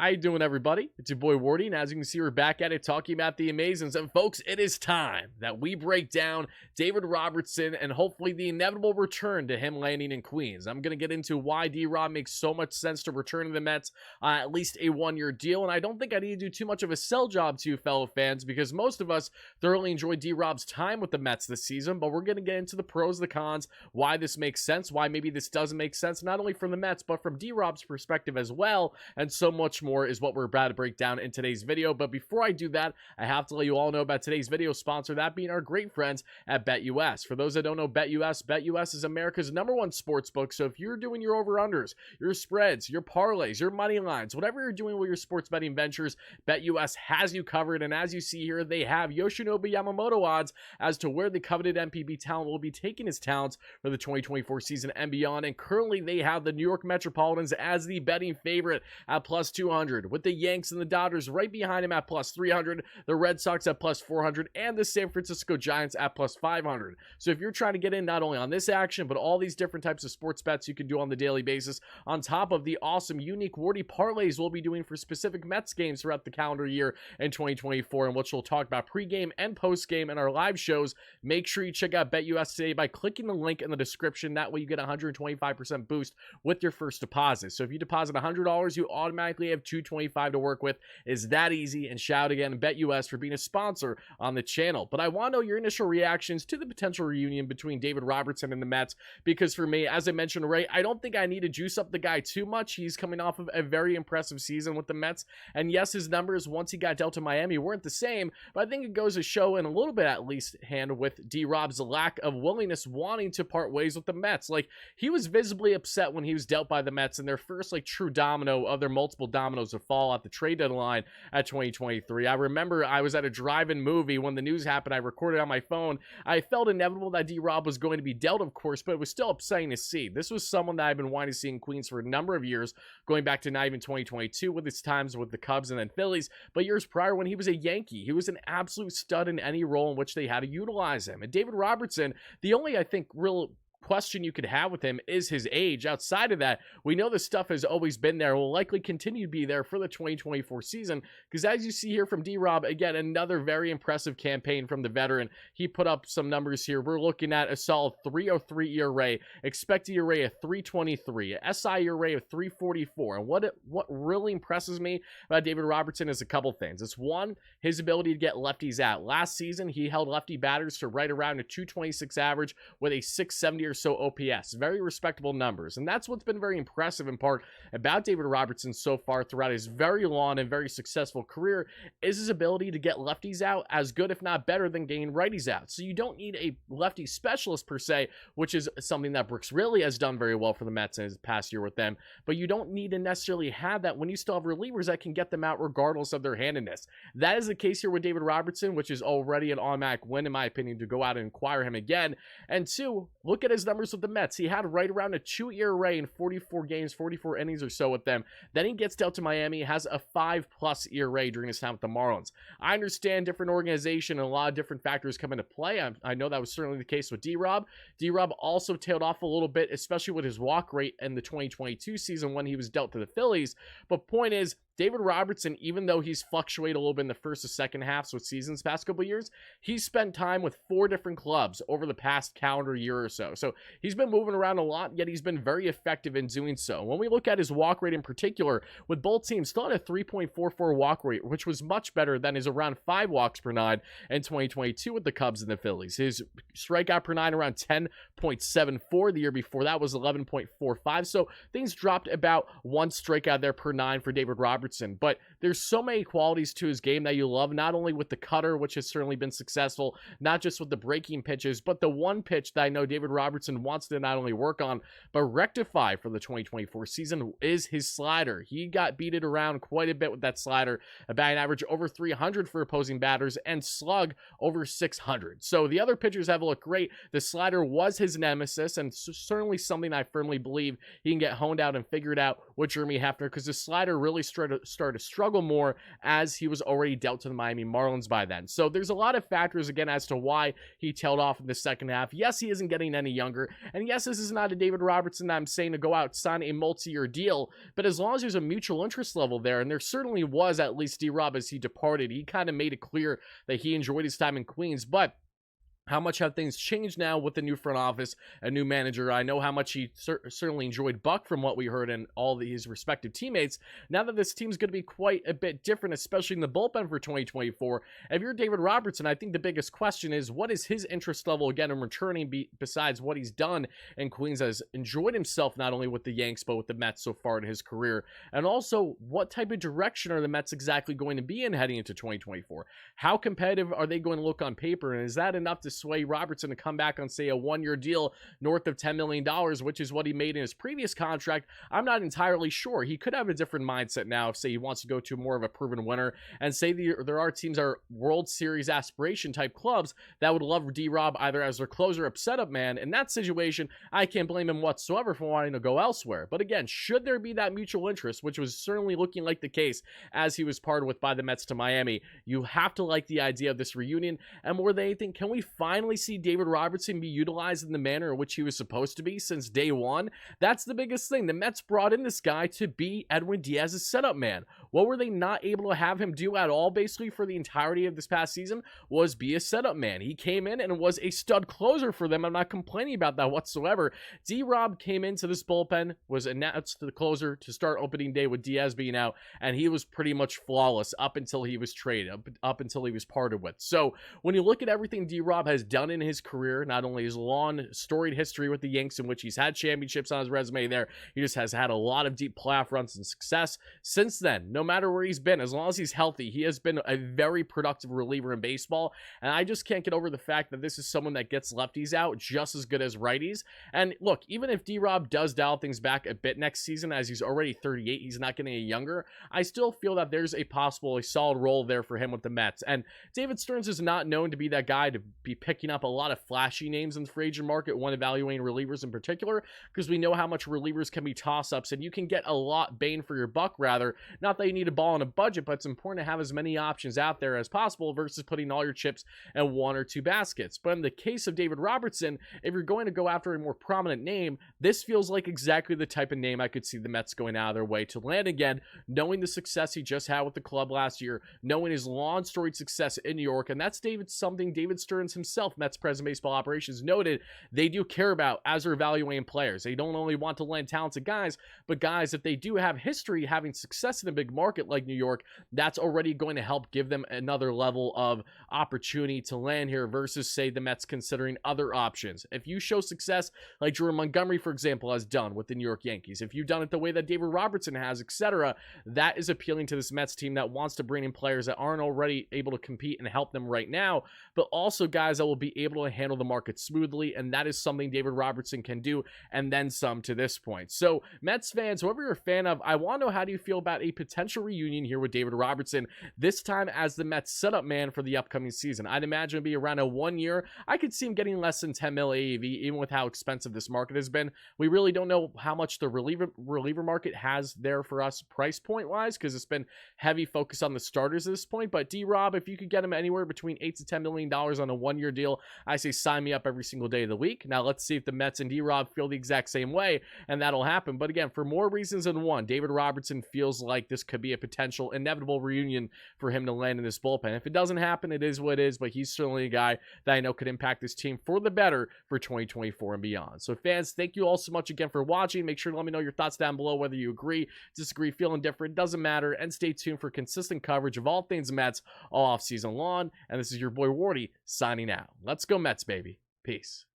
How you doing, everybody? It's your boy Wardy, and as you can see, we're back at it talking about the Amazings. And folks, it is time that we break down David Robertson and hopefully the inevitable return to him landing in Queens. I'm going to get into why D-Rob makes so much sense to return to the Mets, at least a one-year deal. And I don't think I need to do too much of a sell job to you fellow fans, because most of us thoroughly enjoyed D-Rob's time with the Mets this season. But we're going to get into the pros, the cons, why this makes sense, why maybe this doesn't make sense, not only from the Mets, but from D-Rob's perspective as well, and so much more is what we're about to break down in today's video. But before I do that, I have to let you all know about today's video sponsor, that being our great friends at BetUS. For those that don't know BetUS is America's #1 sports book. So if you're doing your over-unders, your spreads, your parlays, your money lines, whatever you're doing with your sports betting ventures, BetUS has you covered. And as you see here, they have Yoshinobu Yamamoto odds as to where the coveted MPB talent will be taking his talents for the 2024 season and beyond. And currently they have the New York Metropolitans as the betting favorite at plus 200, with the Yanks and the Dodgers right behind him at plus 300, the Red Sox at plus 400, and the San Francisco Giants at plus 500. So if you're trying to get in not only on this action, but all these different types of sports bets you can do on the daily basis, on top of the awesome, unique Wardy parlays we'll be doing for specific Mets games throughout the calendar year in 2024, and which we'll talk about pregame and postgame in our live shows, make sure you check out BetUS today by clicking the link in the description. That way you get a 125% boost with your first deposit. So if you deposit $100, you automatically have $225 to work with. Is that easy? And shout again BetUS for being a sponsor on the channel. But I want to know your initial reactions to the potential reunion between David Robertson and the Mets, because for me, as I mentioned, Ray, I don't think I need to juice up the guy too much. He's coming off of a very impressive season with the Mets, and yes, his numbers once he got dealt to Miami weren't the same, but I think it goes to show, in a little bit at least, hand with D-Rob's lack of willingness wanting to part ways with the Mets. Like, he was visibly upset when he was dealt by the Mets in their first true domino of their multiple dominoes to fall at the trade deadline at 2023. I remember I was at a drive-in movie when the news happened. I recorded on my phone. I felt inevitable that D-Rob was going to be dealt, of course, but it was still upsetting to see. This was someone that I've been wanting to see in Queens for a number of years, going back to not even 2022 with his times with the Cubs and then Phillies, but years prior when he was a Yankee. He was an absolute stud in any role in which they had to utilize him. And David Robertson, the only, I think, real question you could have with him is his age. Outside of that, we know this stuff has always been there, will likely continue to be there for the 2024 season, because as you see here from D-Rob, again, another very impressive campaign from the veteran. He put up some numbers here. We're looking at a solid 303 ERA, expected ERA of 323, a SI ERA of 344. And what really impresses me about David Robertson is a couple things. It's one, his ability to get lefties out. Last season, he held lefty batters to right around a 226 average with a 670 or so OPS. Very respectable numbers. And that's what's been very impressive in part about David Robertson so far throughout his very long and very successful career, is his ability to get lefties out as good, if not better, than getting righties out. So you don't need a lefty specialist per se, which is something that Brooks really has done very well for the Mets in his past year with them. But you don't need to necessarily have that when you still have relievers that can get them out regardless of their handedness. That is the case here with David Robertson, which is already an automatic win, in my opinion, to go out and acquire him again. And two, look at his numbers with the Mets. He had right around a 2 ERA in 44 games, 44 innings or so with them. Then he gets dealt to Miami, has a 5+ ERA during his time with the Marlins. I understand different organization and a lot of different factors come into play. I know that was certainly the case with D-Rob. D-Rob also tailed off a little bit, especially with his walk rate in the 2022 season when he was dealt to the Phillies. But point is, David Robertson, even though he's fluctuated a little bit in the first and second halves with seasons past couple years, he's spent time with 4 different clubs over the past calendar year or so. So he's been moving around a lot, yet he's been very effective in doing so. When we look at his walk rate in particular, with both teams, still at a 3.44 walk rate, which was much better than his around 5 walks per 9 in 2022 with the Cubs and the Phillies. His strikeout per 9 around 10.74. The year before that was 11.45. So things dropped about 1 strikeout there per 9 for David Robertson. But there's so many qualities to his game that you love, not only with the cutter, which has certainly been successful, not just with the breaking pitches, but the one pitch that I know David Robertson wants to not only work on, but rectify for the 2024 season is his slider. He got beaten around quite a bit with that slider, a batting average over 300 for opposing batters and slug over 600. So the other pitchers have looked great. The slider was his nemesis, and certainly something I firmly believe he can get honed out and figured out with Jeremy Hefner, because the slider really started start to struggle more, as he was already dealt to the Miami Marlins by then. So there's a lot of factors, again, as to why he tailed off in the second half. Yes, he isn't getting any younger, and yes, this is not a David Robertson that I'm saying to go out, sign a multi-year deal, but as long as there's a mutual interest level there, and there certainly was, at least D-Rob, as he departed, he kind of made it clear that he enjoyed his time in Queens, but how much have things changed now with the new front office, a new manager? I know how much he certainly enjoyed Buck from what we heard and all his respective teammates. Now that this team's going to be quite a bit different, especially in the bullpen for 2024, if you're David Robertson, I think the biggest question is, what is his interest level again in returning besides what he's done in Queens, has enjoyed himself not only with the Yanks but with the Mets so far in his career? And also, what type of direction are the Mets exactly going to be in heading into 2024? How competitive are they going to look on paper? And is that enough to sway Robertson to come back on, say, a one-year deal north of $10 million, which is what he made in his previous contract? I'm not entirely sure. He could have a different mindset now if, say, he wants to go to more of a proven winner, and say there are teams that are World Series aspiration type clubs that would love D-Rob either as their closer or setup man. In that situation, I can't blame him whatsoever for wanting to go elsewhere. But again, should there be that mutual interest, which was certainly looking like the case as he was parted with by the Mets to Miami, you have to like the idea of this reunion. And more than anything, can we finally see David Robertson be utilized in the manner in which he was supposed to be since day one? That's the biggest thing. The Mets brought in this guy to be Edwin Diaz's setup man. What were they not able to have him do at all, basically, for the entirety of this past season? Was be a setup man. He came in and was a stud closer for them. I'm not complaining about that whatsoever. D-Rob came into this bullpen, was announced the closer to start opening day with Diaz being out, and he was pretty much flawless up until he was traded, up until he was parted with. So when you look at everything D-Rob has done in his career, not only his long, storied history with the Yanks, in which he's had championships on his resume there, he just has had a lot of deep playoff runs and success. Since then, no matter where he's been, as long as he's healthy, he has been a very productive reliever in baseball, and I just can't get over the fact that this is someone that gets lefties out just as good as righties. And look, even if D-Rob does dial things back a bit next season, as he's already 38, he's not getting any younger, I still feel that there's a solid role there for him with the Mets. And David Stearns is not known to be that guy to be picking up a lot of flashy names in the free agent market when evaluating relievers in particular, because we know how much relievers can be toss-ups, and you can get a lot bang for your buck, rather. Not that you need a ball on a budget, but it's important to have as many options out there as possible versus putting all your chips in one or two baskets. But in the case of David Robertson, if you're going to go after a more prominent name, this feels like exactly the type of name I could see the Mets going out of their way to land again, knowing the success he just had with the club last year, knowing his long storied success in New York. And that's something David Stearns himself, Mets President of Baseball Operations, noted they do care about as they're evaluating players. They don't only want to land talented guys, but guys, if they do have history having success in a big market like New York, that's already going to help give them another level of opportunity to land here versus, say, the Mets considering other options. If you show success like Jordan Montgomery, for example, has done with the New York Yankees, if you've done it the way that David Robertson has, etc., that is appealing to this Mets team that wants to bring in players that aren't already able to compete and help them right now, but also guys that will be able to handle the market smoothly, and that is something David Robertson can do, and then some to this point. So, Mets fans, whoever you're a fan of, I want to know, how do you feel about a potential reunion here with David Robertson, this time as the Mets setup man for the upcoming season? I'd imagine it'd be around a 1 year. I could see him getting less than 10 mil AAV, even with how expensive this market has been. We really don't know how much the reliever market has there for us price point wise, because it's been heavy focus on the starters at this point. But D-Rob, if you could get him anywhere between $8 to $10 million on a 1 year deal, I say sign me up every single day of the week. Now let's see if the Mets and D-Rob feel the exact same way, and that'll happen. But again, for more reasons than one, David Robertson feels like this could be a potential inevitable reunion for him to land in this bullpen. If it doesn't happen, it is what it is, but he's certainly a guy that I know could impact this team for the better for 2024 and beyond. So fans, thank you all so much again for watching. Make sure to let me know your thoughts down below, whether you agree, disagree, feel indifferent, doesn't matter, and stay tuned for consistent coverage of all things Mets all off season long. And this is your boy Wardy signing out. Let's go Mets, baby. Peace.